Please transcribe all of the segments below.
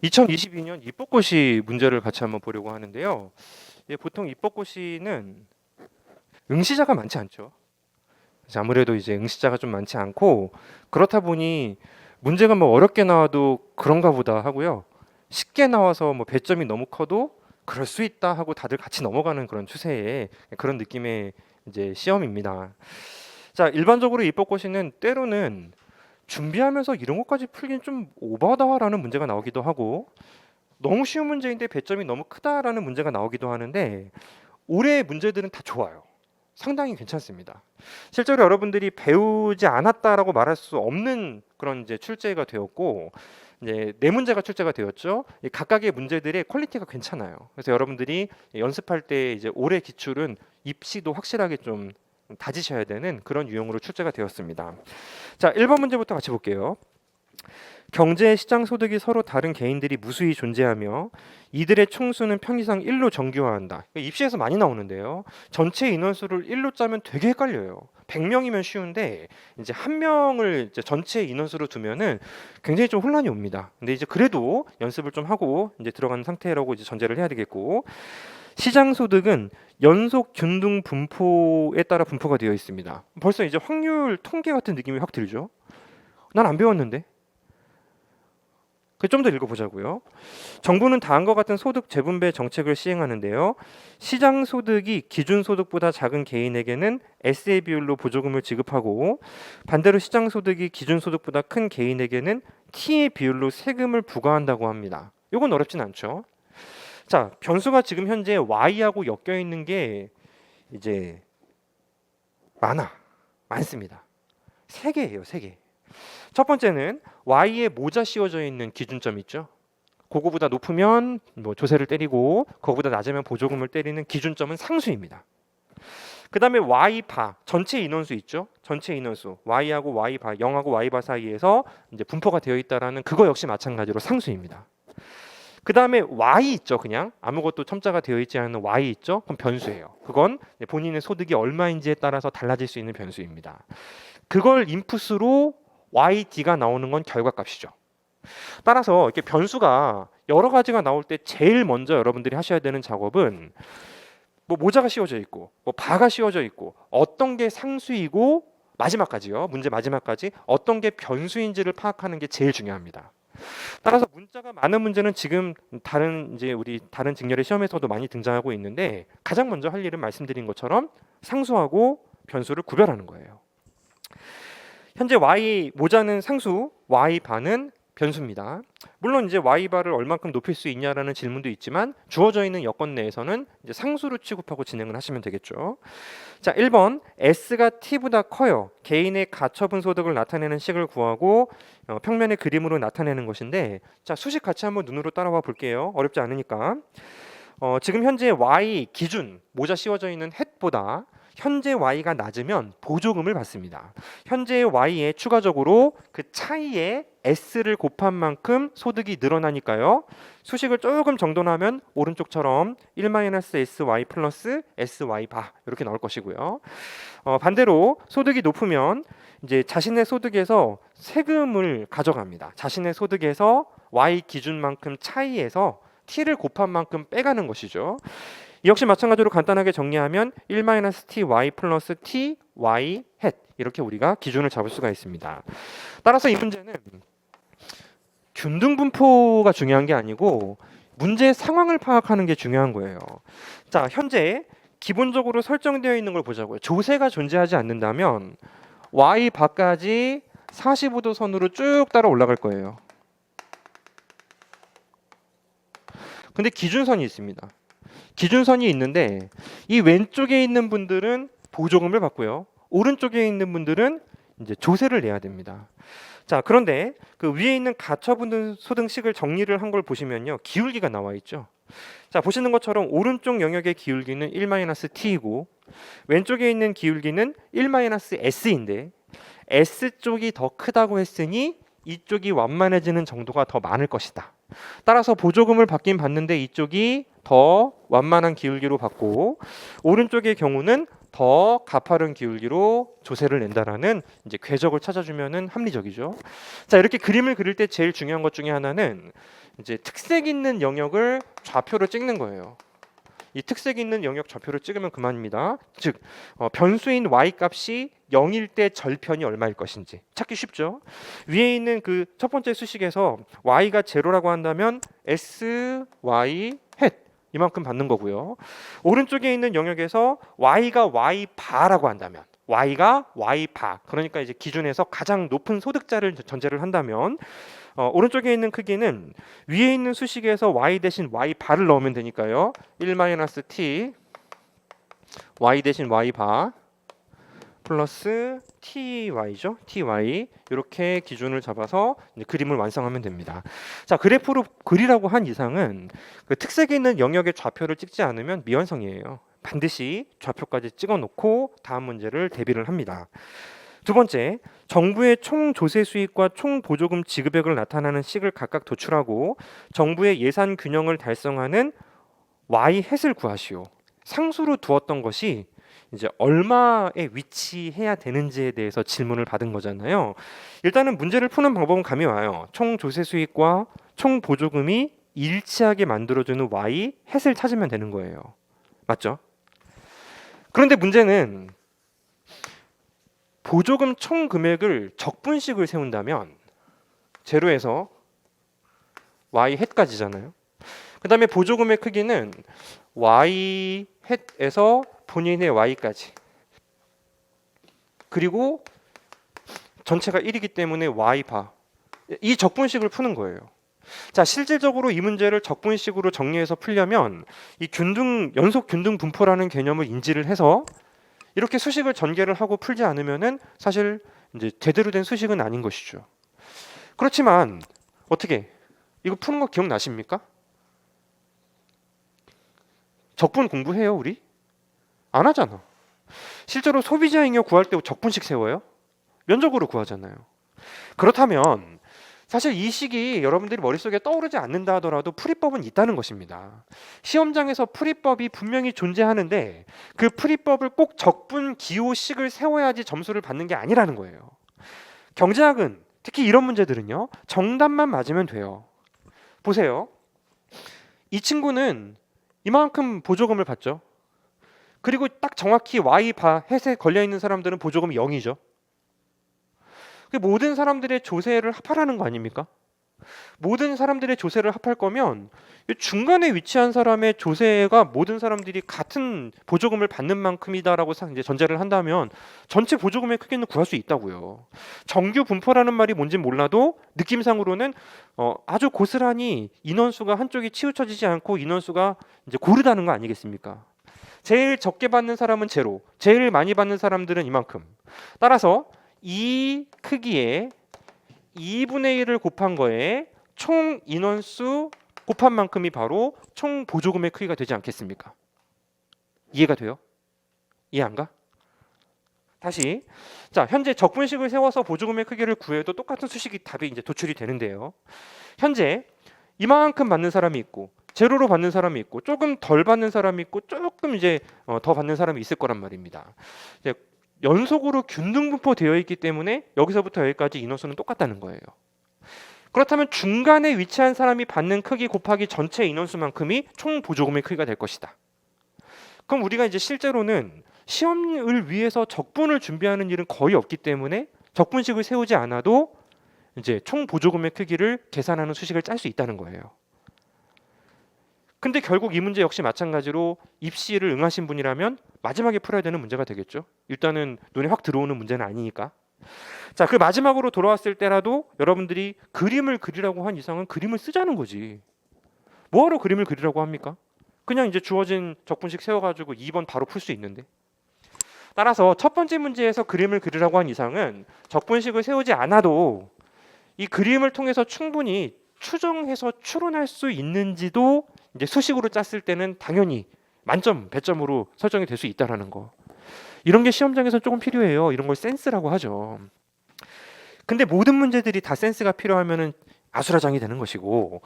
2022년 입법고시 문제를 같이 한번 보려고 하는데요. 보통 입법고시는 응시자가 많지 않죠. 그래서 아무래도 이제 응시자가 좀 많지 않고 그렇다 보니 문제가 뭐 어렵게 나와도 그런가 보다 하고요. 쉽게 나와서 뭐 배점이 너무 커도 그럴 수 있다 하고 다들 같이 넘어가는 그런 추세의 그런 느낌의 이제 시험입니다. 자, 일반적으로 입법고시는 때로는 준비하면서 이런 것까지 풀긴 좀 오바다라는 문제가 나오기도 하고 너무 쉬운 문제인데 배점이 너무 크다라는 문제가 나오기도 하는데 올해의 문제들은 다 좋아요. 상당히 괜찮습니다. 실제로 여러분들이 배우지 않았다라고 말할 수 없는 그런 이제 출제가 되었고 이제 네 문제가 출제가 되었죠. 이 각각의 문제들의 퀄리티가 괜찮아요. 그래서 여러분들이 연습할 때 이제 올해 기출은 입시도 확실하게 좀 다지셔야 되는 그런 유형으로 출제가 되었습니다. 자, 1번 문제부터 같이 볼게요. 경제 시장 소득이 서로 다른 개인들이 무수히 존재하며 이들의 총수는 평균상 1로 정규화한다. 입시에서 많이 나오는데요. 전체 인원수를 1로 짜면 되게 헷갈려요. 100명이면 쉬운데 이제 한 명을 이제 전체 인원수로 두면은 굉장히 좀 혼란이 옵니다. 근데 이제 그래도 연습을 좀 하고 이제 들어가는 상태라고 이제 전제를 해야 되겠고 시장 소득은 연속 균등 분포에 따라 분포가 되어 있습니다. 벌써 이제 확률 통계 같은 느낌이 확 들죠. 난 안 배웠는데. 좀 더 읽어보자고요. 정부는 다음과 같은 소득 재분배 정책을 시행하는데요. 시장 소득이 기준 소득보다 작은 개인에게는 S의 비율로 보조금을 지급하고 반대로 시장 소득이 기준 소득보다 큰 개인에게는 T의 비율로 세금을 부과한다고 합니다. 이건 어렵진 않죠. 자, 변수가 지금 현재 Y하고 엮여 있는 게 이제 많습니다. 세 개예요, 세 개. 첫 번째는 Y에 모자 씌워져 있는 기준점 있죠. 그거보다 높으면 뭐 조세를 때리고 그거보다 낮으면 보조금을 때리는 기준점은 상수입니다. 그 다음에 Y바 전체 인원수 있죠. 전체 인원수 Y하고 Y바 0하고 Y바 사이에서 이제 분포가 되어 있다라는 그거 역시 마찬가지로 상수입니다. 그 다음에 Y 있죠. 그냥 아무것도 첨자가 되어 있지 않은 Y 있죠. 그럼 변수예요. 그건 본인의 소득이 얼마인지에 따라서 달라질 수 있는 변수입니다. 그걸 인풋으로 YD가 나오는 건 결과값이죠. 따라서 이렇게 변수가 여러 가지가 나올 때 제일 먼저 여러분들이 하셔야 되는 작업은 뭐 모자가 씌워져 있고 뭐 바가 씌워져 있고 어떤 게 상수이고 마지막까지요. 문제 마지막까지 어떤 게 변수인지를 파악하는 게 제일 중요합니다. 따라서 문자가 많은 문제는 지금 다른 이제 우리 다른 직렬의 시험에서도 많이 등장하고 있는데 가장 먼저 할 일은 말씀드린 것처럼 상수하고 변수를 구별하는 거예요. 현재 Y 모자는 상수, Y 바는 변수입니다. 물론 이제 Y 바를 얼만큼 높일 수 있냐라는 질문도 있지만 주어져 있는 여건 내에서는 이제 상수로 취급하고 진행을 하시면 되겠죠. 자, 1번 S가 T보다 커요. 개인의 가처분 소득을 나타내는 식을 구하고 평면의 그림으로 나타내는 것인데 자, 수식 같이 한번 눈으로 따라와 볼게요. 어렵지 않으니까. 지금 현재 Y 기준 모자 씌워져 있는 햇보다 현재 Y가 낮으면 보조금을 받습니다. 현재 Y에 추가적으로 그 차이에 S를 곱한 만큼 소득이 늘어나니까요. 수식을 조금 정돈하면 오른쪽처럼 1-SY 플러스 SY 바 이렇게 나올 것이고요. 반대로 소득이 높으면 이제 자신의 소득에서 세금을 가져갑니다. 자신의 소득에서 Y 기준만큼 차이에서 T를 곱한 만큼 빼가는 것이죠. 역시 마찬가지로 간단하게 정리하면 1-ty 플러스 ty 햇 이렇게 우리가 기준을 잡을 수가 있습니다. 따라서 이 문제는 균등 분포가 중요한 게 아니고 문제의 상황을 파악하는 게 중요한 거예요. 자, 현재 기본적으로 설정되어 있는 걸 보자고요. 조세가 존재하지 않는다면 y 바까지 45도 선으로 쭉 따라 올라갈 거예요. 근데 기준선이 있습니다. 기준선이 있는데 이 왼쪽에 있는 분들은 보조금을 받고요. 오른쪽에 있는 분들은 이제 조세를 내야 됩니다. 자, 그런데 그 위에 있는 가처분 소득식을 정리를 한 걸 보시면요. 기울기가 나와 있죠. 자, 보시는 것처럼 오른쪽 영역의 기울기는 1-t이고 왼쪽에 있는 기울기는 1-s인데 S 쪽이 더 크다고 했으니 이쪽이 완만해지는 정도가 더 많을 것이다. 따라서 보조금을 받긴 받는데 이쪽이 더 완만한 기울기로 받고 오른쪽의 경우는 더 가파른 기울기로 조세를 낸다라는 이제 궤적을 찾아주면은 합리적이죠. 자, 이렇게 그림을 그릴 때 제일 중요한 것 중에 하나는 이제 특색 있는 영역을 좌표로 찍는 거예요. 이 특색 있는 영역 좌표를 찍으면 그만입니다. 즉 변수인 y 값이 0일 때 절편이 얼마일 것인지 찾기 쉽죠. 위에 있는 그 첫 번째 수식에서 y가 제로라고 한다면 s, y, hat 이만큼 받는 거고요. 오른쪽에 있는 영역에서 y가 y 바라고 한다면 y가 y 바 그러니까 이제 기준에서 가장 높은 소득자를 전제를 한다면 오른쪽에 있는 크기는 위에 있는 수식에서 y 대신 y 바를 넣으면 되니까요. 1-t y 대신 y 바 플러스 ty죠. ty 이렇게 기준을 잡아서 이제 그림을 완성하면 됩니다. 자, 그래프로 그리라고 한 이상은 그 특색에 있는 영역의 좌표를 찍지 않으면 미완성이에요. 반드시 좌표까지 찍어놓고 다음 문제를 대비를 합니다. 두 번째, 정부의 총 조세 수익과 총 보조금 지급액을 나타나는 식을 각각 도출하고 정부의 예산 균형을 달성하는 y 햇을 구하시오. 상수로 두었던 것이 이제 얼마에 위치해야 되는지에 대해서 질문을 받은 거잖아요. 일단은 문제를 푸는 방법은 감이 와요. 총 조세 수익과 총 보조금이 일치하게 만들어주는 y 햇을 찾으면 되는 거예요. 맞죠? 그런데 문제는 보조금 총 금액을 적분식을 세운다면 제로에서 y 햇까지잖아요. 그 다음에 보조금의 크기는 y 햇에서 본인의 y까지 그리고 전체가 1이기 때문에 y 바 이 적분식을 푸는 거예요. 자, 실질적으로 이 문제를 적분식으로 정리해서 풀려면 이 연속 균등 분포라는 개념을 인지를 해서 이렇게 수식을 전개를 하고 풀지 않으면은 사실 이제 제대로 된 수식은 아닌 것이죠. 그렇지만 어떻게 이거 푸는 거 기억나십니까? 적분 공부해요, 우리? 안 하잖아. 실제로 소비자 잉여 구할 때 적분식 세워요? 면적으로 구하잖아요. 그렇다면 사실 이 식이 여러분들이 머릿속에 떠오르지 않는다 하더라도 풀이법은 있다는 것입니다. 시험장에서 풀이법이 분명히 존재하는데 그 풀이법을 꼭 적분 기호식을 세워야지 점수를 받는 게 아니라는 거예요. 경제학은 특히 이런 문제들은요, 정답만 맞으면 돼요. 보세요. 이 친구는 이만큼 보조금을 받죠. 그리고 딱 정확히 y 바 햇에 걸려 있는 사람들은 보조금이 0이죠. 모든 사람들의 조세를 합하라는 거 아닙니까? 모든 사람들의 조세를 합할 거면 중간에 위치한 사람의 조세가 모든 사람들이 같은 보조금을 받는 만큼이다라고 이제 전제를 한다면 전체 보조금의 크기는 구할 수 있다고요. 정규 분포라는 말이 뭔지 몰라도 느낌상으로는 아주 고스란히 인원수가 한쪽이 치우쳐지지 않고 인원수가 이제 고르다는 거 아니겠습니까? 제일 적게 받는 사람은 제로, 제일 많이 받는 사람들은 이만큼. 따라서 이 크기에 2분의 1을 곱한 거에 총 인원수 곱한 만큼이 바로 총 보조금의 크기가 되지 않겠습니까? 이해가 돼요? 이해 안 가? 다시, 자, 현재 적분식을 세워서 보조금의 크기를 구해도 똑같은 수식이 답이 이제 도출이 되는데요. 현재 이만큼 받는 사람이 있고 제로로 받는 사람이 있고 조금 덜 받는 사람이 있고 조금 이제 더 받는 사람이 있을 거란 말입니다. 이제 연속으로 균등분포되어 있기 때문에 여기서부터 여기까지 인원수는 똑같다는 거예요. 그렇다면 중간에 위치한 사람이 받는 크기 곱하기 전체 인원수만큼이 총 보조금의 크기가 될 것이다. 그럼 우리가 이제 실제로는 시험을 위해서 적분을 준비하는 일은 거의 없기 때문에 적분식을 세우지 않아도 이제 총 보조금의 크기를 계산하는 수식을 짤 수 있다는 거예요. 근데 결국 이 문제 역시 마찬가지로 입시를 응하신 분이라면 마지막에 풀어야 되는 문제가 되겠죠. 일단은 눈에 확 들어오는 문제는 아니니까. 자, 그 마지막으로 돌아왔을 때라도 여러분들이 그림을 그리라고 한 이상은 그림을 쓰자는 거지. 뭐하러 그림을 그리라고 합니까? 그냥 이제 주어진 적분식 세워가지고 2번 바로 풀 수 있는데. 따라서 첫 번째 문제에서 그림을 그리라고 한 이상은 적분식을 세우지 않아도 이 그림을 통해서 충분히 추정해서 추론할 수 있는지도 이제 수식으로 짰을 때는 당연히 만점, 배점으로 설정이 될 수 있다라는 거. 이런 게 시험장에서 조금 필요해요. 이런 걸 센스라고 하죠. 근데 모든 문제들이 다 센스가 필요하면은 아수라장이 되는 것이고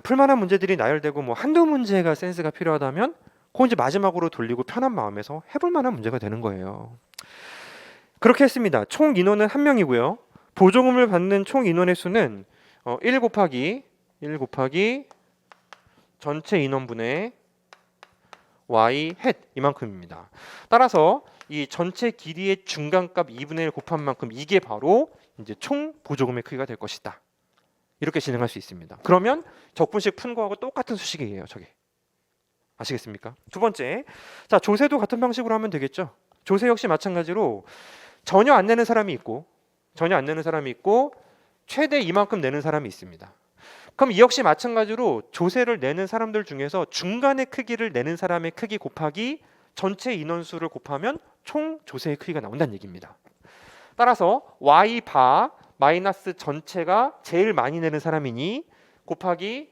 풀만한 문제들이 나열되고 뭐 한두 문제가 센스가 필요하다면 그건 이제 마지막으로 돌리고 편한 마음에서 해볼 만한 문제가 되는 거예요. 그렇게 했습니다. 총 인원은 1명이고요. 보조금을 받는 총 인원의 수는 1 곱하기 전체 인원분의 y 햇 이만큼입니다. 따라서 이 전체 길이의 중간값 2분의 1 곱한 만큼 이게 바로 이제 총 보조금의 크기가 될 것이다. 이렇게 진행할 수 있습니다. 그러면 적분식 푼 거하고 똑같은 수식이에요. 저게. 아시겠습니까? 두 번째, 자 조세도 같은 방식으로 하면 되겠죠. 조세 역시 마찬가지로 전혀 안 내는 사람이 있고 최대 이만큼 내는 사람이 있습니다. 그럼 이 역시 마찬가지로 조세를 내는 사람들 중에서 중간의 크기를 내는 사람의 크기 곱하기 전체 인원수를 곱하면 총 조세의 크기가 나온다는 얘기입니다. 따라서 y 바 마이너스 전체가 제일 많이 내는 사람이니 곱하기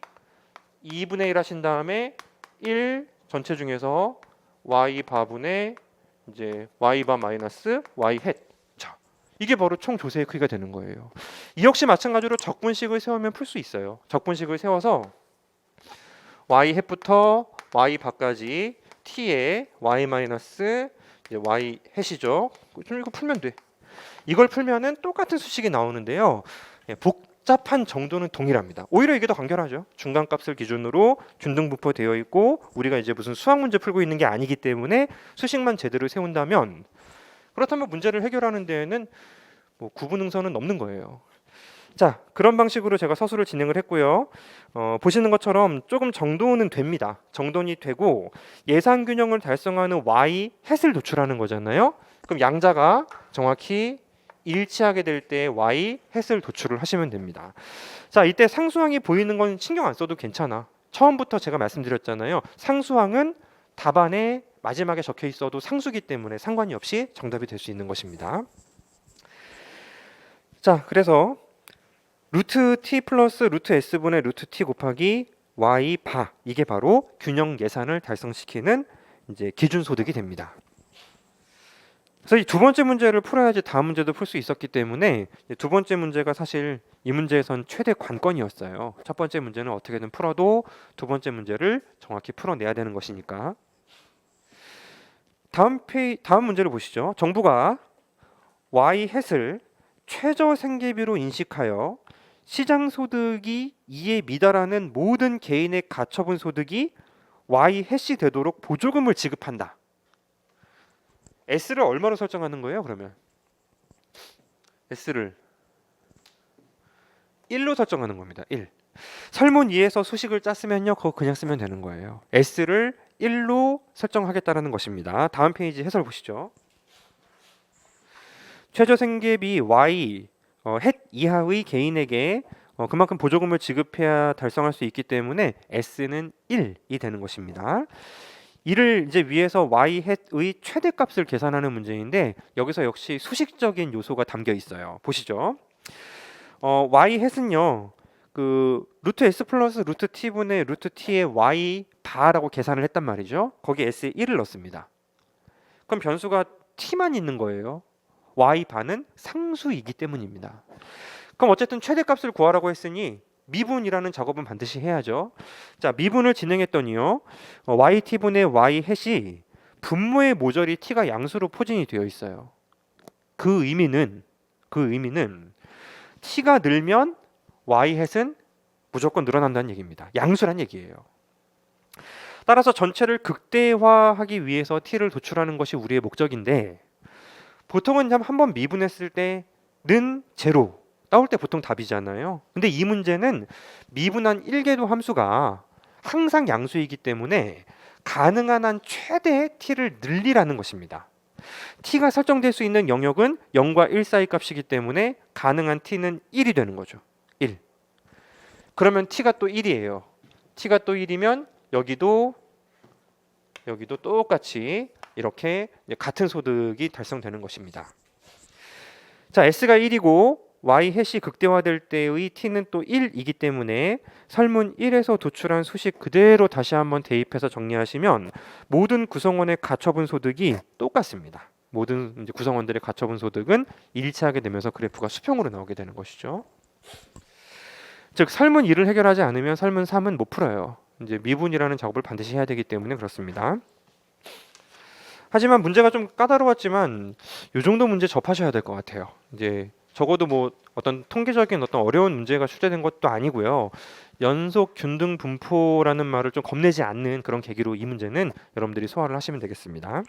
2분의 1 하신 다음에 1 전체 중에서 y 바분의 이제 y 바 마이너스 y 햇. 자, 이게 바로 총 조세의 크기가 되는 거예요. 이 역시 마찬가지로 적분식을 세우면 풀 수 있어요. 적분식을 세워서 y 햇부터 y 바까지 t에 y 마이너스 y 햇이죠. 좀 이거 풀면 돼. 이걸 풀면은 똑같은 수식이 나오는데요. 복잡한 정도는 동일합니다. 오히려 이게 더 간결하죠. 중간값을 기준으로 균등분포되어 있고 우리가 이제 무슨 수학 문제 풀고 있는 게 아니기 때문에 수식만 제대로 세운다면 그렇다면 문제를 해결하는 데에는 뭐 구분응선은 없는 거예요. 자, 그런 방식으로 제가 서술을 진행을 했고요. 보시는 것처럼 조금 정돈은 됩니다. 정돈이 되고 예산 균형을 달성하는 y 햇을 도출하는 거잖아요. 그럼 양자가 정확히 일치하게 될 때 y 햇을 도출을 하시면 됩니다. 자, 이때 상수항이 보이는 건 신경 안 써도 괜찮아. 처음부터 제가 말씀드렸잖아요. 상수항은 답안에 마지막에 적혀 있어도 상수기 때문에 상관이 없이 정답이 될 수 있는 것입니다. 자, 그래서 루트 t 플러스 루트 s분의 루트 t 곱하기 y 바, 이게 바로 균형 예산을 달성시키는 이제 기준 소득이 됩니다. 그래서 이 두 번째 문제를 풀어야지 다음 문제도 풀 수 있었기 때문에 두 번째 문제가 사실 이 문제에선 최대 관건이었어요. 첫 번째 문제는 어떻게든 풀어도 두 번째 문제를 정확히 풀어내야 되는 것이니까. 다음 문제를 보시죠. 정부가 y 햇을 최저 생계비로 인식하여 시장 소득이 이에 미달하는 모든 개인의 가처분 소득이 y 햇이 되도록 보조금을 지급한다. S를 얼마로 설정하는 거예요? 그러면 S를 1로 설정하는 겁니다. 1. 설문 2에서 수식을 짰으면요, 그거 그냥 쓰면 되는 거예요. S를 1로 설정하겠다라는 것입니다. 다음 페이지 해설 보시죠. 최저 생계비 Y 햇 이하의 개인에게 그만큼 보조금을 지급해야 달성할 수 있기 때문에 S는 1이 되는 것입니다. 이를 이제 위에서 y 햇의 최대값을 계산하는 문제인데 여기서 역시 수식적인 요소가 담겨 있어요. 보시죠. y 햇은요, 그 루트 s 플러스 루트 t 분의 루트 t의 y 바라고 계산을 했단 말이죠. 거기에 s에 1을 넣습니다. 그럼 변수가 t만 있는 거예요. y 바는 상수이기 때문입니다. 그럼 어쨌든 최대값을 구하라고 했으니 미분이라는 작업은 반드시 해야죠. 자, 미분을 진행했더니요, yt분의 y 햇이 분모의 모조리 t가 양수로 포진이 되어 있어요. 그 의미는 t가 늘면 y 햇은 무조건 늘어난다는 얘기입니다. 양수란 얘기예요. 따라서 전체를 극대화하기 위해서 t를 도출하는 것이 우리의 목적인데 보통은 한번 미분했을 때는 제로 나올 때 보통 답이잖아요. 근데 이 문제는 미분한 1개도 함수가 항상 양수이기 때문에 가능한 한 최대의 t를 늘리라는 것입니다. t가 설정될 수 있는 영역은 0과 1 사이 값이기 때문에 가능한 t는 1이 되는 거죠. 1. 그러면 t가 또 1이에요. t가 또 1이면 여기도 똑같이 이렇게 같은 소득이 달성되는 것입니다. 자, s가 1이고 y 햇이 극대화될 때의 t는 또 1이기 때문에 설문 1에서 도출한 수식 그대로 다시 한번 대입해서 정리하시면 모든 구성원의 가처분 소득이 똑같습니다. 모든 이제 구성원들의 가처분 소득은 일치하게 되면서 그래프가 수평으로 나오게 되는 것이죠. 즉 설문 2를 해결하지 않으면 설문 3은 못 풀어요. 이제 미분이라는 작업을 반드시 해야 되기 때문에 그렇습니다. 하지만 문제가 좀 까다로웠지만 이 정도 문제 접하셔야 될 것 같아요. 이제 적어도 뭐 어떤 통계적인 어떤 어려운 문제가 출제된 것도 아니고요. 연속 균등 분포라는 말을 좀 겁내지 않는 그런 계기로 이 문제는 여러분들이 소화를 하시면 되겠습니다.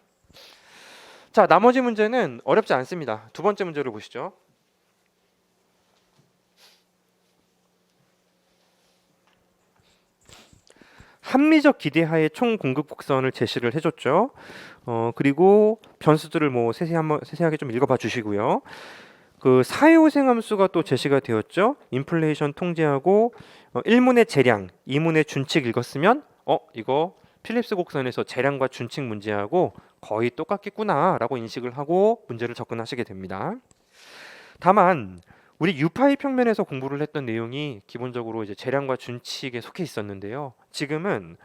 자, 나머지 문제는 어렵지 않습니다. 두 번째 문제를 보시죠. 합리적 기대하에 총 공급 곡선을 제시를 해줬죠. 그리고 변수들을 뭐 세세하게 좀 읽어봐 주시고요. 그 사회우생 함수가 또 제시가 되었죠. 인플레이션 통제하고 1문의 재량, 2문의 준칙 읽었으면 이거 필립스 곡선에서 재량과 준칙 문제하고 거의 똑같겠구나라고 인식을 하고 문제를 접근하시게 됩니다. 다만 우리 유파이 평면에서 공부를 했던 내용이 기본적으로 이제 재량과 준칙에 속해 있었는데요. 지금은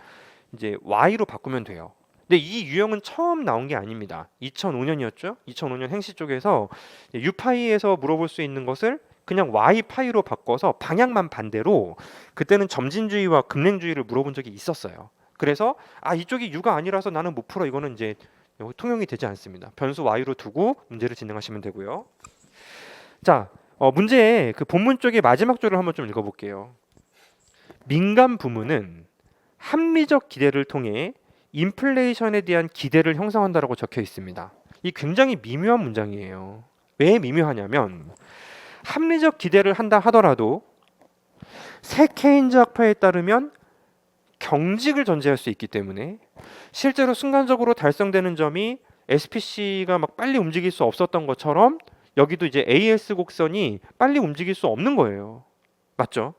이제 y로 바꾸면 돼요. 근데 이 유형은 처음 나온 게 아닙니다. 2005년이었죠. 2005년 행시 쪽에서 유파이에서 물어볼 수 있는 것을 그냥 y파이로 바꿔서 방향만 반대로 그때는 점진주의와 급냉주의를 물어본 적이 있었어요. 그래서 이쪽이 u가 아니라서 나는 못 풀어. 이거는 이제 통용이 되지 않습니다. 변수 y로 두고 문제를 진행하시면 되고요. 자, 문제의 그 본문 쪽의 마지막 줄을 한번 좀 읽어볼게요. 민간 부문은 합리적 기대를 통해 인플레이션에 대한 기대를 형성한다라고 적혀 있습니다. 이 굉장히 미묘한 문장이에요. 왜 미묘하냐면 합리적 기대를 한다 하더라도 새 케인즈 학파에 따르면 경직을 전제할 수 있기 때문에 실제로 순간적으로 달성되는 점이 SPC가 막 빨리 움직일 수 없었던 것처럼 여기도 이제 AS 곡선이 빨리 움직일 수 없는 거예요. 맞죠?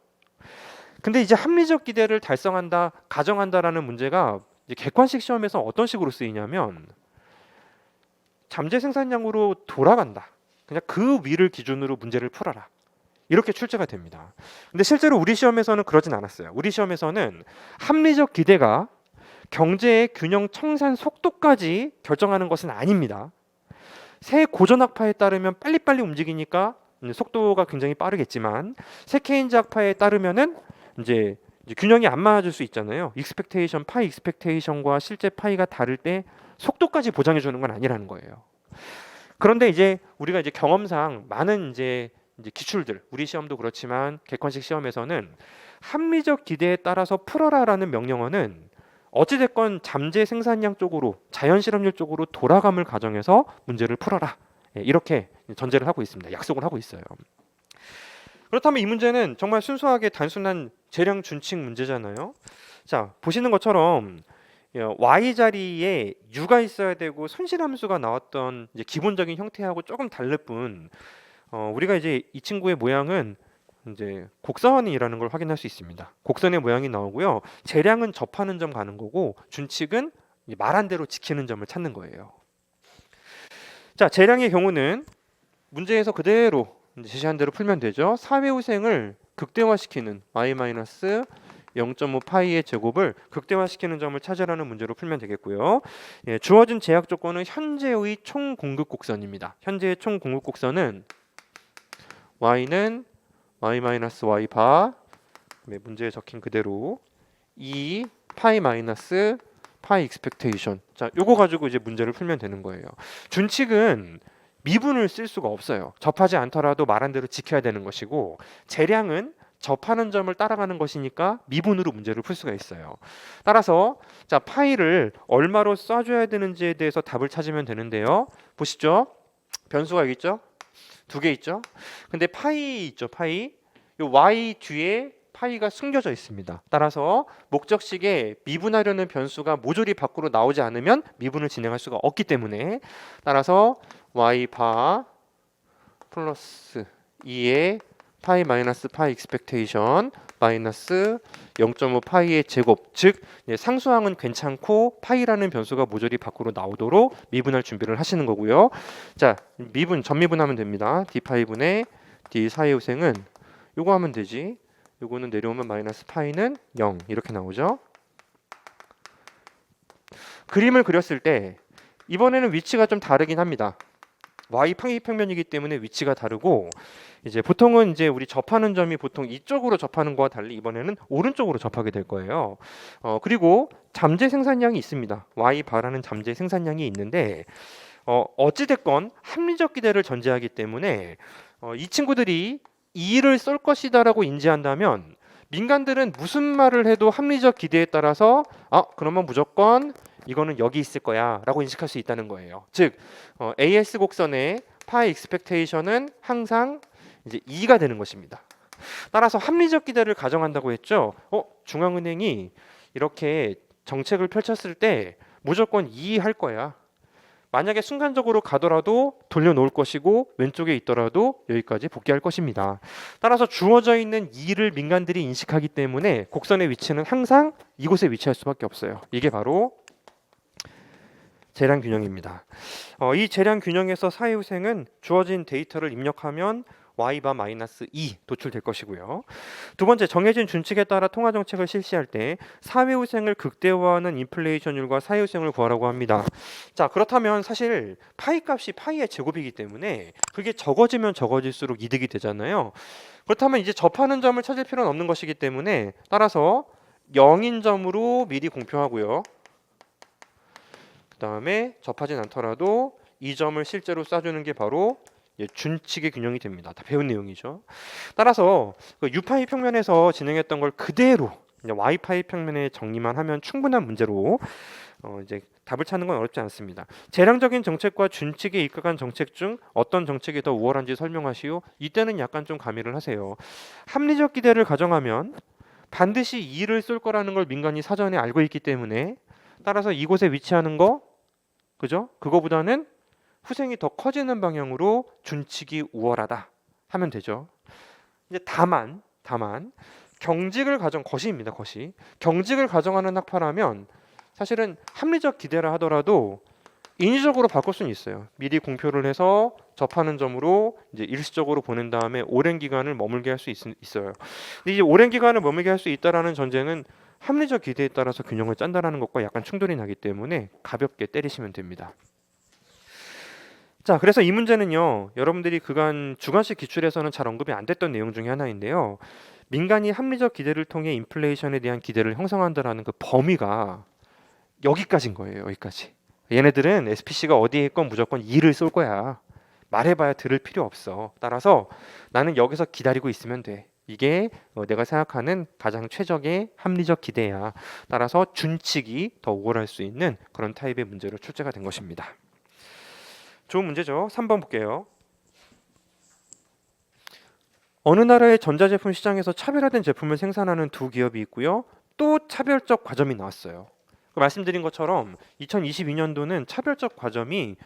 근데 이제 합리적 기대를 달성한다, 가정한다라는 문제가 이제 객관식 시험에서 어떤 식으로 쓰이냐면 잠재 생산량으로 돌아간다. 그냥 그 위를 기준으로 문제를 풀어라. 이렇게 출제가 됩니다. 근데 실제로 우리 시험에서는 그러진 않았어요. 우리 시험에서는 합리적 기대가 경제의 균형 청산 속도까지 결정하는 것은 아닙니다. 새 고전 학파에 따르면 빨리빨리 움직이니까 속도가 굉장히 빠르겠지만 새 케인즈 학파에 따르면은 이제 균형이 안 맞을 수 있잖아요. 익스펙테이션 파이 익스펙테이션과 실제 파이가 다를 때 속도까지 보장해 주는 건 아니라는 거예요. 그런데 이제 우리가 이제 경험상 많은 이제 기출들, 우리 시험도 그렇지만 객관식 시험에서는 합리적 기대에 따라서 풀어라라는 명령어는 어찌됐건 잠재 생산량 쪽으로 자연 실험률 쪽으로 돌아감을 가정해서 문제를 풀어라. 이렇게 전제를 하고 있습니다. 약속을 하고 있어요. 그렇다면 이 문제는 정말 순수하게 단순한 재량 준칙 문제잖아요. 자, 보시는 것처럼 y 자리에 u가 있어야 되고 손실함수가 나왔던 이제 기본적인 형태하고 조금 다를 뿐 우리가 이제 이 친구의 모양은 이제 곡선이라는 걸 확인할 수 있습니다. 곡선의 모양이 나오고요. 재량은 접하는 점 가는 거고 준칙은 말한 대로 지키는 점을 찾는 거예요. 자, 재량의 경우는 문제에서 그대로 제시한 대로 풀면 되죠. 사회우생을 극대화시키는 y-0.5 파이의 제곱을 극대화시키는 점을 찾으라는 문제로 풀면 되겠고요. 주어진 제약 조건은 현재의 총 공급 곡선입니다. 현재의 총 공급 곡선은 y는 y-y 바 문제에 적힌 그대로 2 파이 마이너스 파이 익스펙테이션. 자, 요거 가지고 이제 문제를 풀면 되는 거예요. 준칙은 미분을 쓸 수가 없어요. 접하지 않더라도 말한 대로 지켜야 되는 것이고 재량은 접하는 점을 따라가는 것이니까 미분으로 문제를 풀 수가 있어요. 따라서 자, 파이를 얼마로 쏴줘야 되는지에 대해서 답을 찾으면 되는데요. 보시죠. 변수가 여기 있죠? 두 개 있죠? 근데 파이 있죠? 파이. 요 y 뒤에 파이가 숨겨져 있습니다. 따라서 목적식에 미분하려는 변수가 모조리 밖으로 나오지 않으면 미분을 진행할 수가 없기 때문에 따라서 y 바 플러스 2의 파이 마이너스 파이 익스펙테이션 마이너스 0.5 파이의 제곱, 즉 상수항은 괜찮고 파이라는 변수가 모조리 밖으로 나오도록 미분할 준비를 하시는 거고요. 자, 미분 전미분하면 됩니다. d 파이분의 d 사이우생은 요거 하면 되지. 요거는 내려오면 마이너스 파이는 0 이렇게 나오죠. 그림을 그렸을 때 이번에는 위치가 좀 다르긴 합니다. y 평면이기 때문에 위치가 다르고 이제 보통은 이제 우리 접하는 점이 보통 이쪽으로 접하는 거와 달리 이번에는 오른쪽으로 접하게 될 거예요. 그리고 잠재 생산량이 있습니다. y 바라는 잠재 생산량이 있는데 어찌 됐건 합리적 기대를 전제하기 때문에 이 친구들이 2를 쏠 것이다라고 인지한다면 민간들은 무슨 말을 해도 합리적 기대에 따라서 그러면 무조건 이거는 여기 있을 거야라고 인식할 수 있다는 거예요. 즉 AS 곡선의 파이 익스펙테이션은 항상 이제 2가 되는 것입니다. 따라서 합리적 기대를 가정한다고 했죠. 중앙은행이 이렇게 정책을 펼쳤을 때 무조건 2 할 거야. 만약에 순간적으로 가더라도 돌려놓을 것이고 왼쪽에 있더라도 여기까지 복귀할 것입니다. 따라서 주어져 있는 2를 민간들이 인식하기 때문에 곡선의 위치는 항상 이곳에 위치할 수밖에 없어요. 이게 바로 재량 균형입니다. 이 재량 균형에서 사회후생은 주어진 데이터를 입력하면 y바 마이너스 2 도출될 것이고요. 두 번째, 정해진 준칙에 따라 통화 정책을 실시할 때 사회후생을 극대화하는 인플레이션율과 사회후생을 구하라고 합니다. 자, 그렇다면 사실 파이 값이 파이의 제곱이기 때문에 그게 적어지면 적어질수록 이득이 되잖아요. 그렇다면 이제 접하는 점을 찾을 필요는 없는 것이기 때문에 따라서 0인 점으로 미리 공표하고요. 그 다음에 접하진 않더라도 이 점을 실제로 쏴주는 게 바로 준칙의 균형이 됩니다. 다 배운 내용이죠. 따라서 U파이 평면에서 진행했던 걸 그대로 Y파이 평면에 정리만 하면 충분한 문제로 이제 답을 찾는 건 어렵지 않습니다. 재량적인 정책과 준칙에 입각한 정책 중 어떤 정책이 더 우월한지 설명하시오. 이때는 약간 좀 가미를 하세요. 합리적 기대를 가정하면 반드시 2를 쏠 거라는 걸 민간이 사전에 알고 있기 때문에 따라서 이곳에 위치하는 거, 그죠? 그거보다는 후생이 더 커지는 방향으로 준칙이 우월하다 하면 되죠. 이제 다만 경직을 거시입니다. 거시. 경직을 가정하는 학파라면 사실은 합리적 기대라 하더라도 인위적으로 바꿀 수는 있어요. 미리 공표를 해서 접하는 점으로 이제 일시적으로 보낸 다음에 오랜 기간을 머물게 할 수 있어요. 근데 이제 오랜 기간을 머물게 할 수 있다라는 전제는 합리적 기대에 따라서 균형을 짠다라는 것과 약간 충돌이 나기 때문에 가볍게 때리시면 됩니다. 자, 그래서 이 문제는요, 여러분들이 그간 주관식 기출에서는 잘 언급이 안 됐던 내용 중에 하나인데요. 민간이 합리적 기대를 통해 인플레이션에 대한 기대를 형성한다라는 그 범위가 여기까지인 거예요. 여기까지. 얘네들은 SPC가 어디에 있건 무조건 2를 쏠 거야. 말해봐야 들을 필요 없어. 따라서 나는 여기서 기다리고 있으면 돼. 이게 내가 생각하는 가장 최적의 합리적 기대야. 따라서 준칙이 더 우월할 수 있는 그런 타입의 문제로 출제가 된 것입니다. 좋은 문제죠. 3번 볼게요. 어느 나라의 전자제품 시장에서 차별화된 제품을 생산하는 두 기업이 있고요. 또 차별적 과점이 나왔어요. 말씀드린 것처럼 2022년도는 차별적 과점이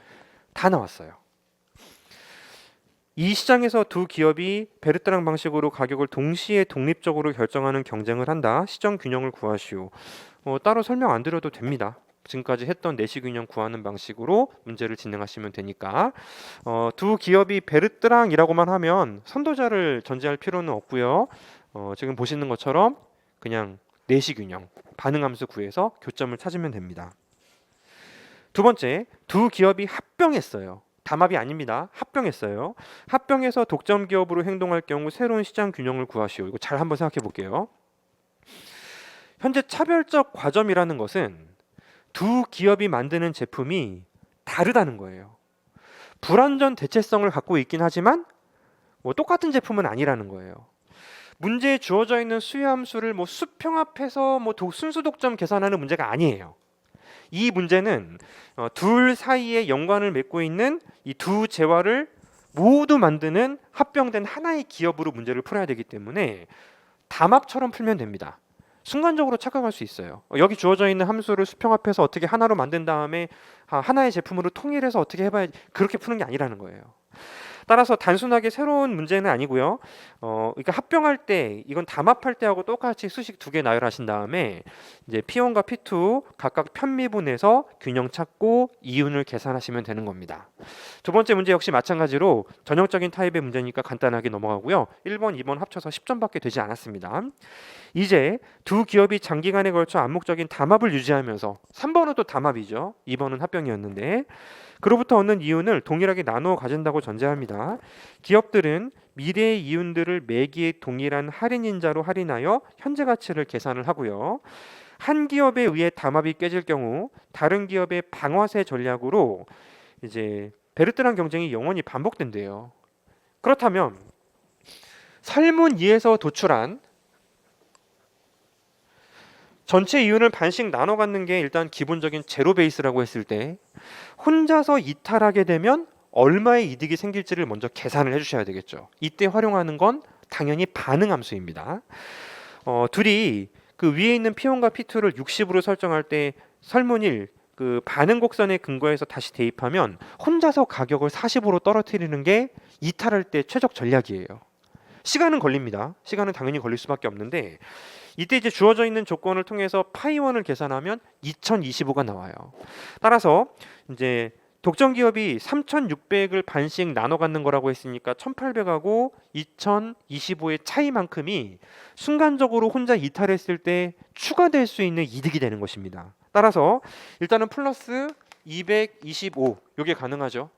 다 나왔어요. 이 시장에서 두 기업이 베르트랑 방식으로 가격을 동시에 독립적으로 결정하는 경쟁을 한다. 시정 균형을 구하시오. 따로 설명 안 드려도 됩니다. 지금까지 했던 내시 균형 구하는 방식으로 문제를 진행하시면 되니까 두 기업이 베르트랑이라고만 하면 선도자를 전제할 필요는 없고요. 지금 보시는 것처럼 그냥 내시 균형, 반응함수 구해서 교점을 찾으면 됩니다. 두 번째, 두 기업이 합병했어요. 담합이 아닙니다. 합병했어요. 합병해서 독점 기업으로 행동할 경우 새로운 시장 균형을 구하시오. 이거 잘 한번 생각해 볼게요. 현재 차별적 과점이라는 것은 두 기업이 만드는 제품이 다르다는 거예요. 불완전 대체성을 갖고 있긴 하지만 똑같은 제품은 아니라는 거예요. 문제에 주어져 있는 수요함수를 수평합해서 순수 독점 계산하는 문제가 아니에요. 이 문제는 둘 사이에 연관을 맺고 있는 이 두 재화를 모두 만드는 합병된 하나의 기업으로 문제를 풀어야 되기 때문에 담합처럼 풀면 됩니다. 순간적으로 착각할 수 있어요. 여기 주어져 있는 함수를 수평합해서 어떻게 하나로 만든 다음에 하나의 제품으로 통일해서 어떻게 해봐야지, 그렇게 푸는 게 아니라는 거예요. 따라서 단순하게 새로운 문제는 아니고요. 그러니까 합병할 때 이건 담합할 때하고 똑같이 수식 두 개 나열하신 다음에 이제 P1과 P2 각각 편미분해서 균형 찾고 이윤을 계산하시면 되는 겁니다. 두 번째 문제 역시 마찬가지로 전형적인 타입의 문제니까 간단하게 넘어가고요. 1번, 2번 합쳐서 10점밖에 되지 않았습니다. 이제 두 기업이 장기간에 걸쳐 암묵적인 담합을 유지하면서 3번은 또 담합이죠. 2번은 합병이었는데 그로부터 얻는 이윤을 동일하게 나누어 가진다고 전제합니다. 기업들은 미래의 이윤들을 매기에 동일한 할인인자로 할인하여 현재 가치를 계산을 하고요. 한 기업에 의해 담합이 깨질 경우 다른 기업의 방아쇠 전략으로 이제 베르트랑 경쟁이 영원히 반복된대요. 그렇다면 설문 2에서 도출한 전체 이윤을 반씩 나눠 갖는 게 일단 기본적인 제로 베이스라고 했을 때 혼자서 이탈하게 되면 얼마의 이득이 생길지를 먼저 계산을 해주셔야 되겠죠. 이때 활용하는 건 당연히 반응 함수입니다. 둘이 그 위에 있는 P1과 P2를 60으로 설정할 때 설문 1, 그 반응 곡선에 근거해서 다시 대입하면 혼자서 가격을 40으로 떨어뜨리는 게 이탈할 때 최적 전략이에요. 시간은 걸립니다. 시간은 당연히 걸릴 수밖에 없는데 이때 이제 주어져 있는 조건을 통해서 파이1을 계산하면 2025가 나와요. 따라서 이제 독점 기업이 3,600을 반씩 나눠 갖는 거라고 했으니까 1,800하고 2025의 차이만큼이 순간적으로 혼자 이탈했을 때 추가될 수 있는 이득이 되는 것입니다. 따라서 일단은 플러스 225 이게 가능하죠.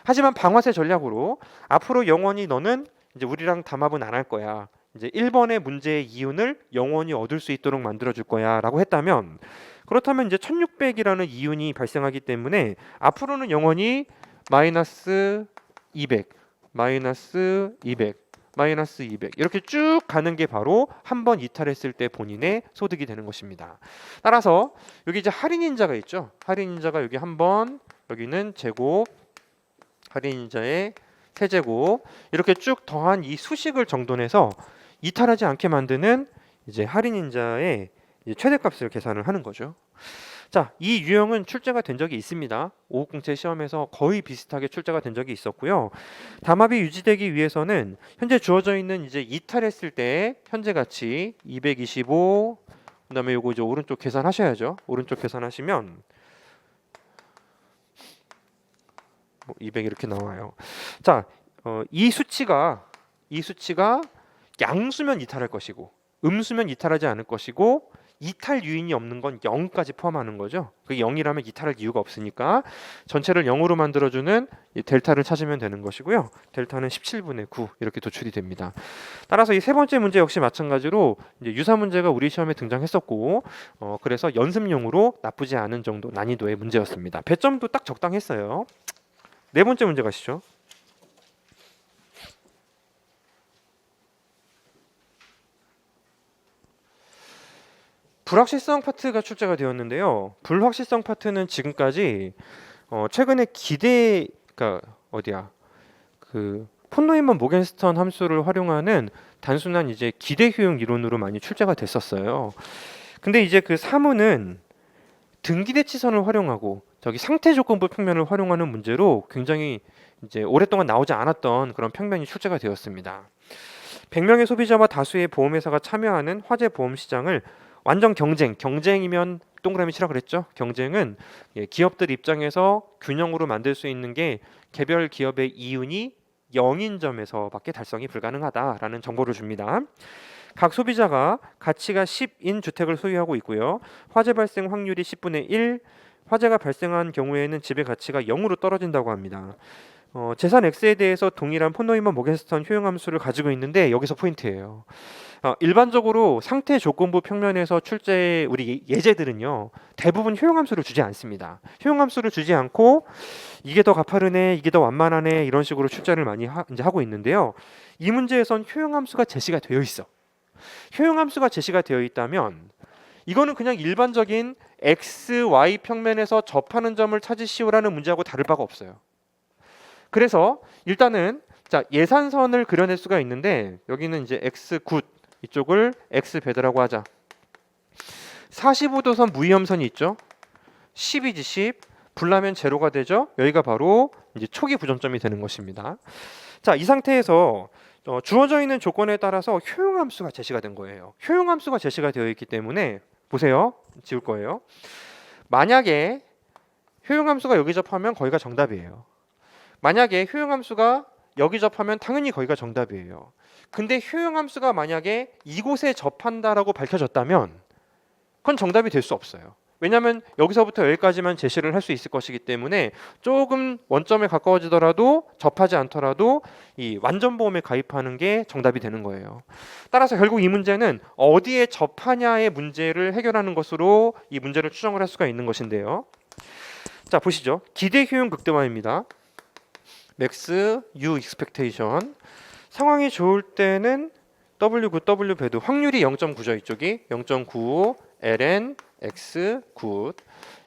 하지만 방아쇠 전략으로 앞으로 영원히 너는 이제 우리랑 담합은 안 할 거야. 이제 1번의 문제의 이윤을 영원히 얻을 수 있도록 만들어 줄 거야라고 했다면 그렇다면 이제 1600이라는 이윤이 발생하기 때문에 앞으로는 영원히 마이너스 200, 마이너스 200, 마이너스 200 이렇게 쭉 가는 게 바로 한 번 이탈했을 때 본인의 소득이 되는 것입니다. 따라서 여기 이제 할인인자가 있죠. 할인인자가 여기 한 번, 여기는 제곱, 할인인자의 세제곱 이렇게 쭉 더한 이 수식을 정돈해서 이탈하지 않게 만드는 이제 할인인자의 이제 최대값을 계산을 하는 거죠. 자, 이 유형은 출제가 된 적이 있습니다. 550제 시험에서 거의 비슷하게 출제가 된 적이 있었고요. 담합이 유지되기 위해서는 현재 주어져 있는 이제 이탈했을 때 현재 가치 225 그다음에 요거 이제 오른쪽 계산하셔야죠. 오른쪽 계산하시면 200 이렇게 나와요. 자, 이 수치가 양수면 이탈할 것이고 음수면 이탈하지 않을 것이고 이탈 유인이 없는 건 0까지 포함하는 거죠. 그게 0이라면 이탈할 이유가 없으니까 전체를 0으로 만들어주는 이 델타를 찾으면 되는 것이고요. 델타는 17분의 9 이렇게 도출이 됩니다. 따라서 이 세 번째 문제 역시 마찬가지로 이제 유사 문제가 우리 시험에 등장했었고 그래서 연습용으로 나쁘지 않은 정도 난이도의 문제였습니다. 배점도 딱 적당했어요. 네 번째 문제 가시죠. 불확실성 파트가 출제가 되었는데요. 불확실성 파트는 지금까지 최근에 그러니까 그 폰 노이먼 모겐스턴 함수를 활용하는 단순한 이제 기대 효용 이론으로 많이 출제가 됐었어요. 근데 이제 그 사문은 등기대치선을 활용하고 저기 상태 조건부 평면을 활용하는 문제로 굉장히 이제 오랫동안 나오지 않았던 그런 평면이 출제가 되었습니다. 100명의 소비자와 다수의 보험회사가 참여하는 화재 보험 시장을 완전 경쟁이면 동그라미 치라 그랬죠. 경쟁은 기업들 입장에서 균형으로 만들 수 있는 게 개별 기업의 이윤이 0인 점에서밖에 달성이 불가능하다라는 정보를 줍니다. 각 소비자가 가치가 10인 주택을 소유하고 있고요. 화재 발생 확률이 10분의 1, 화재가 발생한 경우에는 집의 가치가 0으로 떨어진다고 합니다. 재산 X에 대해서 동일한 폰 노이먼 모겐스턴 효용 함수를 가지고 있는데 여기서 포인트예요. 일반적으로 상태 조건부 평면에서 출제 우리 예제들은요 대부분 효용함수를 주지 않습니다. 효용함수를 주지 않고 이게 더 가파르네, 이게 더 완만하네 이런 식으로 출제를 많이 이제 하고 있는데요. 이 문제에선 효용함수가 제시가 되어 있어. 효용함수가 제시가 되어 있다면 이거는 그냥 일반적인 x, y 평면에서 접하는 점을 찾으시오라는 문제하고 다를 바가 없어요. 그래서 일단은 자 예산선을 그려낼 수가 있는데 여기는 이제 x 굿 이쪽을 x 배드라고 하자. 45도선 무위험선이 있죠. 10이지 10 불나면 제로가 되죠. 여기가 바로 이제 초기 부정점이 되는 것입니다. 자, 이 상태에서 주어져 있는 조건에 따라서 효용함수가 제시가 된 거예요. 효용함수가 제시가 되어 있기 때문에 보세요. 지울 거예요. 만약에 효용함수가 여기 접하면 거기가 정답이에요. 만약에 효용함수가 여기 접하면 당연히 거기가 정답이에요. 근데 효용함수가 만약에 이곳에 접한다라고 밝혀졌다면 그건 정답이 될 수 없어요. 왜냐하면 여기서부터 여기까지만 제시를 할 수 있을 것이기 때문에 조금 원점에 가까워지더라도 접하지 않더라도 이 완전보험에 가입하는 게 정답이 되는 거예요. 따라서 결국 이 문제는 어디에 접하냐의 문제를 해결하는 것으로 이 문제를 추정을 할 수가 있는 것인데요. 자, 보시죠. 기대 효용 극대화입니다. 맥스 U 익스펙테이션. 상황이 좋을 때는 W9, W 배도 확률이 0.9죠. 이쪽이 0.95 ln x 굿.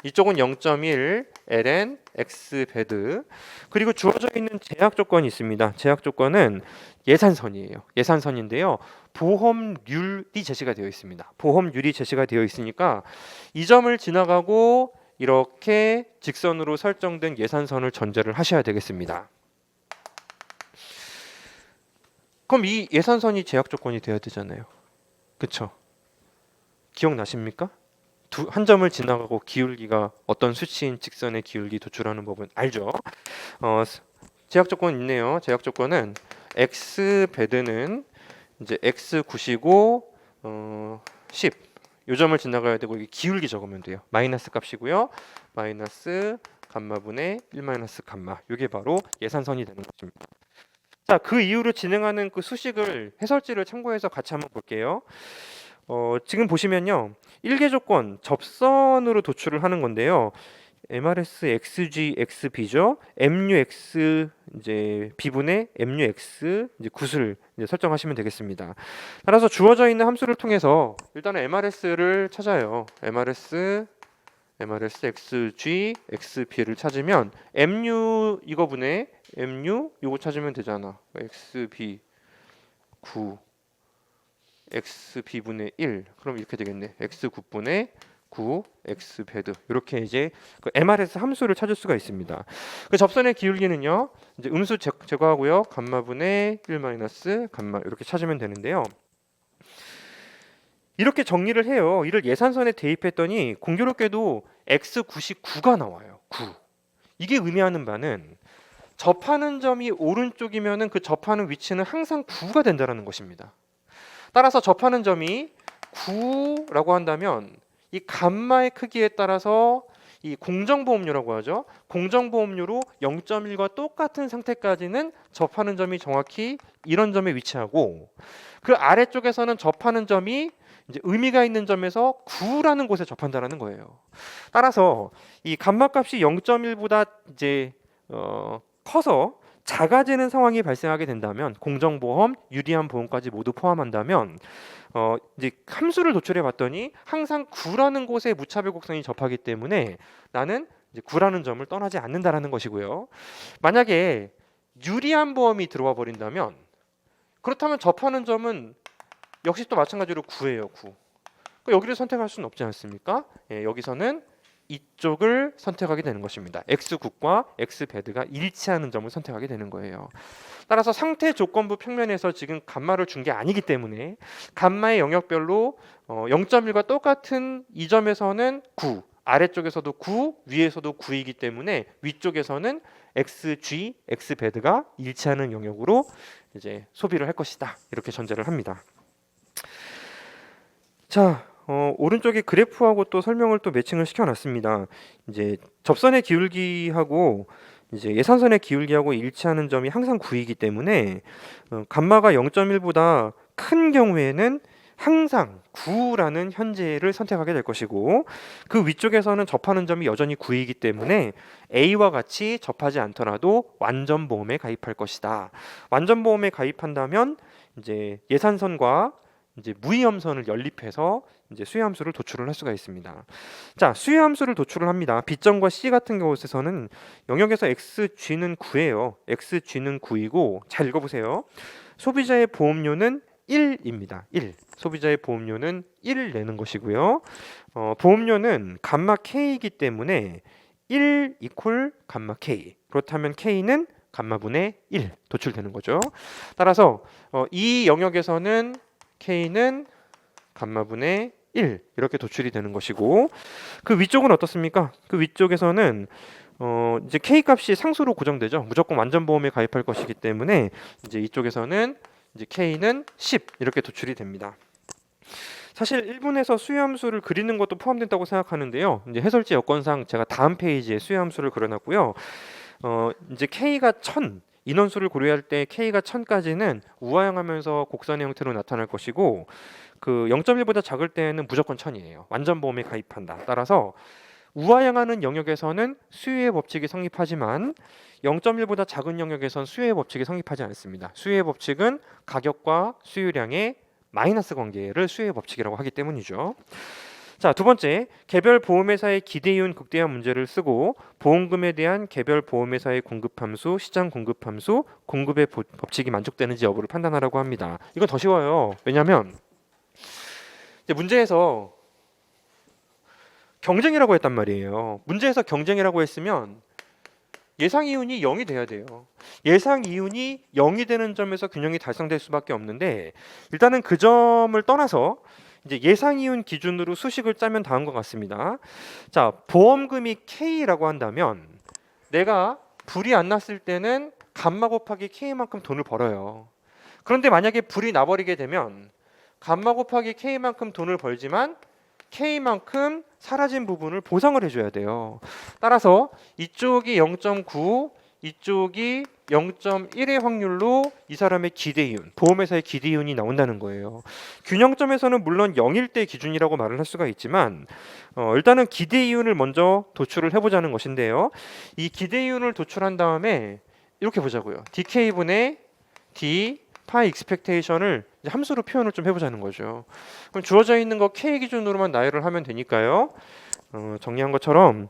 이쪽은 0.1 ln x 배드. 그리고 주어져 있는 제약 조건이 있습니다. 제약 조건은 예산선이에요. 예산선인데요. 보험률이 제시가 되어 있습니다. 보험률이 제시가 되어 있으니까 이 점을 지나가고 이렇게 직선으로 설정된 예산선을 전제를 하셔야 되겠습니다. 그럼 이 예산선이 제약 조건이 되어야 되잖아요. 그쵸? 기억나십니까? 한 점을 지나가고 기울기가 어떤 수치인 직선의 기울기 도출하는 법은 알죠? 제약 조건 있네요. 제약 조건은 x 배드는 이제 x 9이고 10. 요 점을 지나가야 되고 이게 기울기 적으면 돼요. 마이너스 값이고요. 마이너스 감마분의 1 마이너스 감마. 이게 바로 예산선이 되는 것입니다. 자, 그 이후로 진행하는 그 수식을 해설지를 참고해서 같이 한번 볼게요. 지금 보시면요. 1개 조건 접선으로 도출을 하는 건데요. MRS XG XB죠. MUX 이제 B분의 MUX 이제 굿을 이제 설정하시면 되겠습니다. 따라서 주어져 있는 함수를 통해서 일단은 MRS를 찾아요. MRS XG XB를 찾으면 MU 이거분의 MU 이거 찾으면 되잖아. XB 9 XB분의 1 그럼 이렇게 되겠네. X9분의 9 X 배드 이렇게 이제 그 MRS 함수를 찾을 수가 있습니다. 그 접선의 기울기는요. 이제 음수 제거하고요. 감마분의 1 마이너스 감마 이렇게 찾으면 되는데요. 이렇게 정리를 해요. 이를 예산선에 대입했더니 공교롭게도 X99가 나와요. 9. 이게 의미하는 바는 접하는 점이 오른쪽이면은 그 접하는 위치는 항상 9가 된다는 것입니다. 따라서 접하는 점이 9라고 한다면 이 감마의 크기에 따라서 이 공정보험료라고 하죠. 공정보험료로 0.1과 똑같은 상태까지는 접하는 점이 정확히 이런 점에 위치하고 그 아래쪽에서는 접하는 점이 이제 의미가 있는 점에서 9라는 곳에 접한다라는 거예요. 따라서 이 감마값이 0.1보다 이제 커서 작아지는 상황이 발생하게 된다면 공정보험, 유리한 보험까지 모두 포함한다면 이제 함수를 도출해 봤더니 항상 9라는 곳에 무차별 곡선이 접하기 때문에 나는 이제 9라는 점을 떠나지 않는다라는 것이고요. 만약에 유리한 보험이 들어와 버린다면 그렇다면 접하는 점은 역시 또 마찬가지로 9예요. 9. 여기를 선택할 수는 없지 않습니까? 예, 여기서는 이쪽을 선택하게 되는 것입니다. X9과 X배드가 일치하는 점을 선택하게 되는 거예요. 따라서 상태 조건부 평면에서 지금 감마를 준 게 아니기 때문에 감마의 영역별로 0.1과 똑같은 이 점에서는 9, 아래쪽에서도 9, 위에서도 9이기 때문에 위쪽에서는 XG, X배드가 일치하는 영역으로 이제 소비를 할 것이다. 이렇게 전제를 합니다. 자, 오른쪽에 그래프하고 또 설명을 또 매칭을 시켜놨습니다. 이제 접선의 기울기하고 이제 예산선의 기울기하고 일치하는 점이 항상 9이기 때문에 감마가 0.1보다 큰 경우에는 항상 9라는 현재를 선택하게 될 것이고 그 위쪽에서는 접하는 점이 여전히 9이기 때문에 A와 같이 접하지 않더라도 완전보험에 가입할 것이다. 완전보험에 가입한다면 이제 예산선과 이제 무위험선을 연립해서 이제 수혜함수를 도출을 할 수가 있습니다. 자, 수혜함수를 도출을 합니다. B점과 C 같은 경우에서는 영역에서 XG는 9예요. XG는 9이고 잘 읽어보세요. 소비자의 보험료는 1입니다. 1. 소비자의 보험료는 1을 내는 것이고요. 보험료는 감마 K이기 때문에 1 이퀄 감마 K. 그렇다면 K는 감마분의 1 도출되는 거죠. 따라서 이 영역에서는 K는 감마분의 1 이렇게 도출이 되는 것이고 그 위쪽은 어떻습니까? 그 위쪽에서는 이제 K 값이 상수로 고정되죠. 무조건 완전보험에 가입할 것이기 때문에 이제 이쪽에서는 이제 K는 10 이렇게 도출이 됩니다. 사실 1분에서 수요함수를 그리는 것도 포함된다고 생각하는데요. 이제 해설지 여건상 제가 다음 페이지에 수요함수를 그려놨고요. 이제 K가 1000 인원수를 고려할 때 K가 1000까지는 우하향하면서 곡선의 형태로 나타날 것이고 그 0.1보다 작을 때는 무조건 1000이에요. 완전 보험에 가입한다. 따라서 우하향하는 영역에서는 수요의 법칙이 성립하지만 0.1보다 작은 영역에선 수요의 법칙이 성립하지 않습니다. 수요의 법칙은 가격과 수요량의 마이너스 관계를 수요의 법칙이라고 하기 때문이죠. 자, 두 번째, 개별 보험회사의 기대이윤 극대화 문제를 쓰고 보험금에 대한 개별 보험회사의 공급함수, 시장 공급함수, 공급의 법칙이 만족되는지 여부를 판단하라고 합니다. 이건 더 쉬워요. 왜냐하면 이제 문제에서 경쟁이라고 했단 말이에요. 문제에서 경쟁이라고 했으면 예상 이윤이 0이 돼야 돼요. 예상 이윤이 0이 되는 점에서 균형이 달성될 수밖에 없는데 일단은 그 점을 떠나서 이제 예상 이윤 기준으로 수식을 짜면 다음과 같습니다. 자, 보험금이 K라고 한다면 내가 불이 안 났을 때는 감마 곱하기 K만큼 돈을 벌어요. 그런데 만약에 불이 나버리게 되면 감마 곱하기 K만큼 돈을 벌지만 K만큼 사라진 부분을 보상을 해줘야 돼요. 따라서 이쪽이 0.9, 이쪽이 0.1의 확률로 이 사람의 기대이윤, 보험회사의 기대이윤이 나온다는 거예요. 균형점에서는 물론 0일 때 기준이라고 말을 할 수가 있지만 일단은 기대이윤을 먼저 도출을 해보자는 것인데요. 이 기대이윤을 도출한 다음에 이렇게 보자고요. DK분의 D 파이 익스펙테이션을 함수로 표현을 좀 해보자는 거죠. 그럼 주어져 있는 거 K 기준으로만 나열을 하면 되니까요. 정리한 것처럼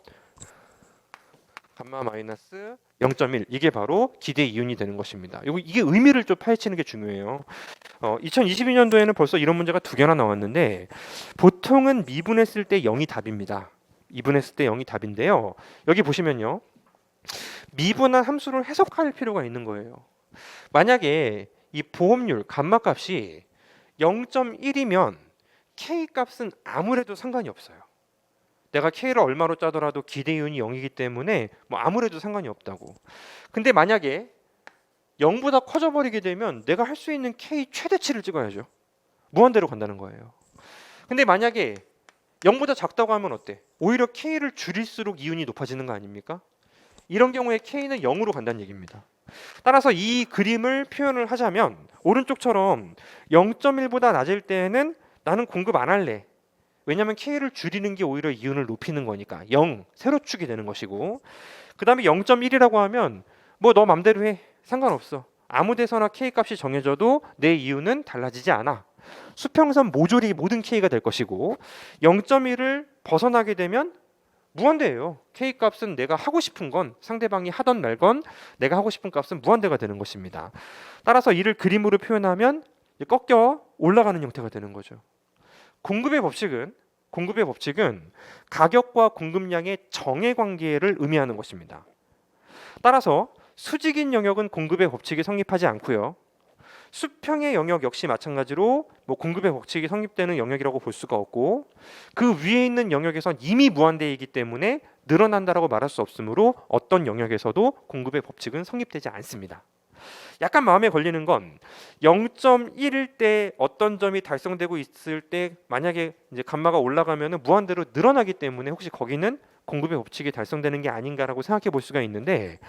감마 마이너스 0.1 이게 바로 기대 이윤이 되는 것입니다. 이게 의미를 좀 파헤치는 게 중요해요. 2022년도에는 벌써 이런 문제가 2개나 나왔는데 보통은 미분했을 때 0이 답입니다. 미분했을 때 0이 답인데요. 여기 보시면요. 미분한 함수를 해석할 필요가 있는 거예요. 만약에 이 보험률 감마 값이 0.1이면 K 값은 아무래도 상관이 없어요. 내가 K를 얼마로 짜더라도 기대이윤이 0이기 때문에 뭐 아무래도 상관이 없다고. 근데 만약에 0보다 커져 버리게 되면 내가 할 수 있는 K 최대치를 찍어야죠. 무한대로 간다는 거예요. 근데 만약에 0보다 작다고 하면 어때? 오히려 K를 줄일수록 이윤이 높아지는 거 아닙니까? 이런 경우에 K는 0으로 간다는 얘기입니다. 따라서 이 그림을 표현을 하자면 오른쪽처럼 0.1보다 낮을 때는 나는 공급 안 할래. 왜냐하면 K를 줄이는 게 오히려 이윤을 높이는 거니까 0, 세로축이 되는 것이고 그 다음에 0.1이라고 하면 뭐 너 맘대로 해. 상관없어. 아무 데서나 K 값이 정해져도 내 이윤은 달라지지 않아. 수평선 모조리 모든 K가 될 것이고 0.1을 벗어나게 되면 무한대예요. K 값은 내가 하고 싶은 건 상대방이 하던 말건 내가 하고 싶은 값은 무한대가 되는 것입니다. 따라서 이를 그림으로 표현하면 꺾여 올라가는 형태가 되는 거죠. 공급의 법칙은 가격과 공급량의 정의 관계를 의미하는 것입니다. 따라서 수직인 영역은 공급의 법칙이 성립하지 않고요. 수평의 영역 역시 마찬가지로 공급의 법칙이 성립되는 영역이라고 볼 수가 없고 그 위에 있는 영역에선 이미 무한대이기 때문에 늘어난다라고 말할 수 없으므로 어떤 영역에서도 공급의 법칙은 성립되지 않습니다. 약간 마음에 걸리는 건 0.1일 때 어떤 점이 달성되고 있을 때 만약에 이제 감마가 올라가면은 무한대로 늘어나기 때문에 혹시 거기는 공급의 법칙이 달성되는 게 아닌가라고 생각해 볼 수가 있는데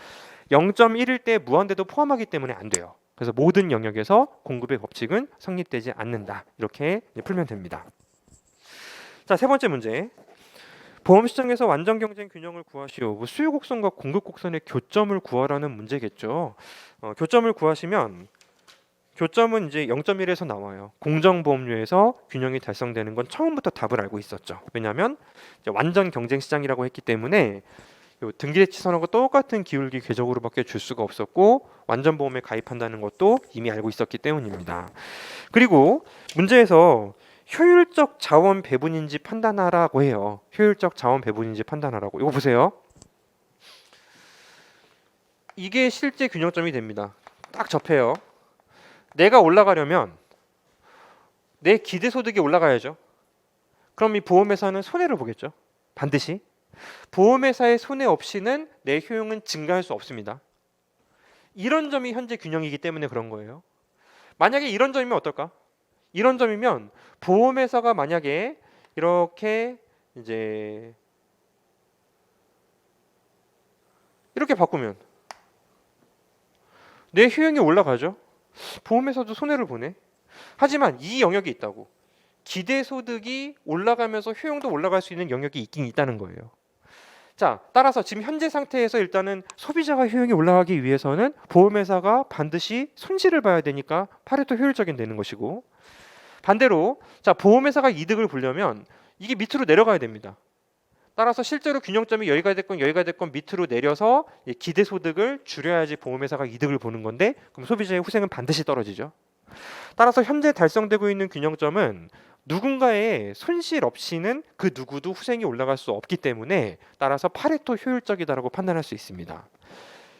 0.1일 때 무한대도 포함하기 때문에 안 돼요. 그래서 모든 영역에서 공급의 법칙은 성립되지 않는다. 이렇게 풀면 됩니다. 자, 세 번째 문제. 보험 시장에서 완전 경쟁 균형을 구하시오. 수요 곡선과 공급 곡선의 교점을 구하라는 문제겠죠. 교점을 구하시면 교점은 이제 0.1에서 나와요. 공정보험료에서 균형이 달성되는 건 처음부터 답을 알고 있었죠. 왜냐하면 완전 경쟁 시장이라고 했기 때문에 등기대치선하고 똑같은 기울기 궤적으로밖에 줄 수가 없었고 완전 보험에 가입한다는 것도 이미 알고 있었기 때문입니다. 그리고 문제에서 효율적 자원 배분인지 판단하라고 해요. 효율적 자원 배분인지 판단하라고. 이거 보세요. 이게 실제 균형점이 됩니다. 딱 접해요. 내가 올라가려면 내 기대소득이 올라가야죠. 그럼 이 보험회사는 손해를 보겠죠. 반드시. 보험회사의 손해 없이는 내 효용은 증가할 수 없습니다. 이런 점이 현재 균형이기 때문에 그런 거예요. 만약에 이런 점이면 어떨까? 이런 점이면 보험회사가 만약에 이렇게 이제 이렇게 바꾸면 내 효용이 올라가죠. 보험회사도 손해를 보네. 하지만 이 영역이 있다고. 기대소득이 올라가면서 효용도 올라갈 수 있는 영역이 있긴 있다는 거예요. 자, 따라서 지금 현재 상태에서 일단은 소비자가 효용이 올라가기 위해서는 보험회사가 반드시 손실을 봐야 되니까 파레토 효율적인 되는 것이고, 반대로 자 보험회사가 이득을 보려면 이게 밑으로 내려가야 됩니다. 따라서 실제로 균형점이 여기가 됐건 밑으로 내려서 기대소득을 줄여야지 보험회사가 이득을 보는 건데, 그럼 소비자의 후생은 반드시 떨어지죠. 따라서 현재 달성되고 있는 균형점은 누군가의 손실 없이는 그 누구도 후생이 올라갈 수 없기 때문에 따라서 파레토 효율적이다라고 판단할 수 있습니다.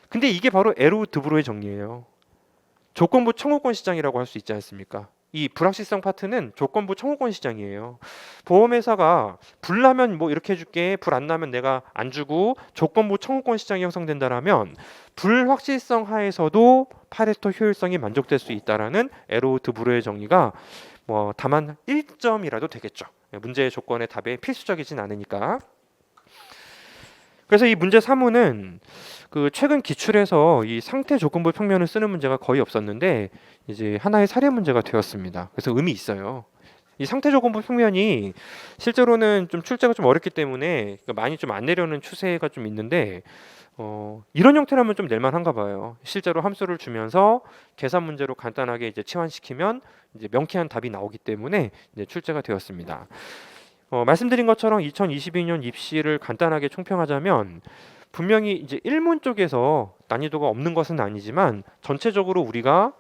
근데 이게 바로 에로우 드브로의 정리예요. 조건부 청구권 시장이라고 할 수 있지 않습니까? 이 불확실성 파트는 조건부 청구권 시장이에요. 보험회사가 불 나면 뭐 이렇게 해줄게, 불 안 나면 내가 안 주고, 조건부 청구권 시장이 형성된다라면 불확실성 하에서도 파레토 효율성이 만족될 수 있다라는 에로우 드브로의 정리가 뭐 다만 1점이라도 되겠죠. 문제의 조건의 답에 필수적이진 않으니까. 그래서 이 문제 3호는 그 최근 기출에서 이 상태 조건부 평면을 쓰는 문제가 거의 없었는데 이제 하나의 사례 문제가 되었습니다. 그래서 의미 있어요. 이 상태 조건부 평면이 실제로는 좀 출제가 좀 어렵기 때문에 많이 좀 안 내려오는 추세가 좀 있는데 이런 형태라면 좀 낼만한가 봐요. 실제로 함수를 주면서 계산 문제로 간단하게 이제 치환시키면 이제 명쾌한 답이 나오기 때문에 이제 출제가 되었습니다. 말씀드린 것처럼 2022년 입시를 간단하게 총평하자면 분명히 이제 1문 쪽에서 난이도가 없는 것은 아니지만 전체적으로 우리가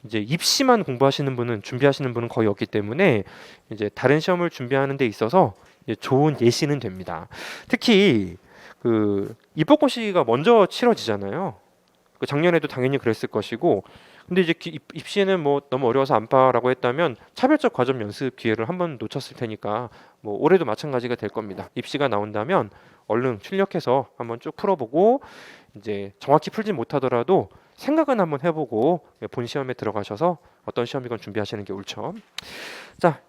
이제 입시만 공부하시는 분은 준비하시는 분은 거의 없기 때문에 이제 다른 시험을 준비하는 데 있어서 이제 좋은 예시는 됩니다. 특히 그 입법고 시기가 먼저 치러지잖아요. 그 작년에도 당연히 그랬을 것이고, 근데 이제 입시는 뭐 너무 어려워서 안 봐라고 했다면 차별적 과점 연습 기회를 한번 놓쳤을 테니까 뭐 올해도 마찬가지가 될 겁니다. 입시가 나온다면 얼른 출력해서 한번 쭉 풀어보고 이제 정확히 풀지 못하더라도 생각은 한번 해보고 본 시험에 들어가셔서 어떤 시험이건 준비하시는 게 옳죠. 자,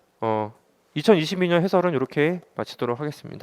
2022년 해설은 이렇게 마치도록 하겠습니다.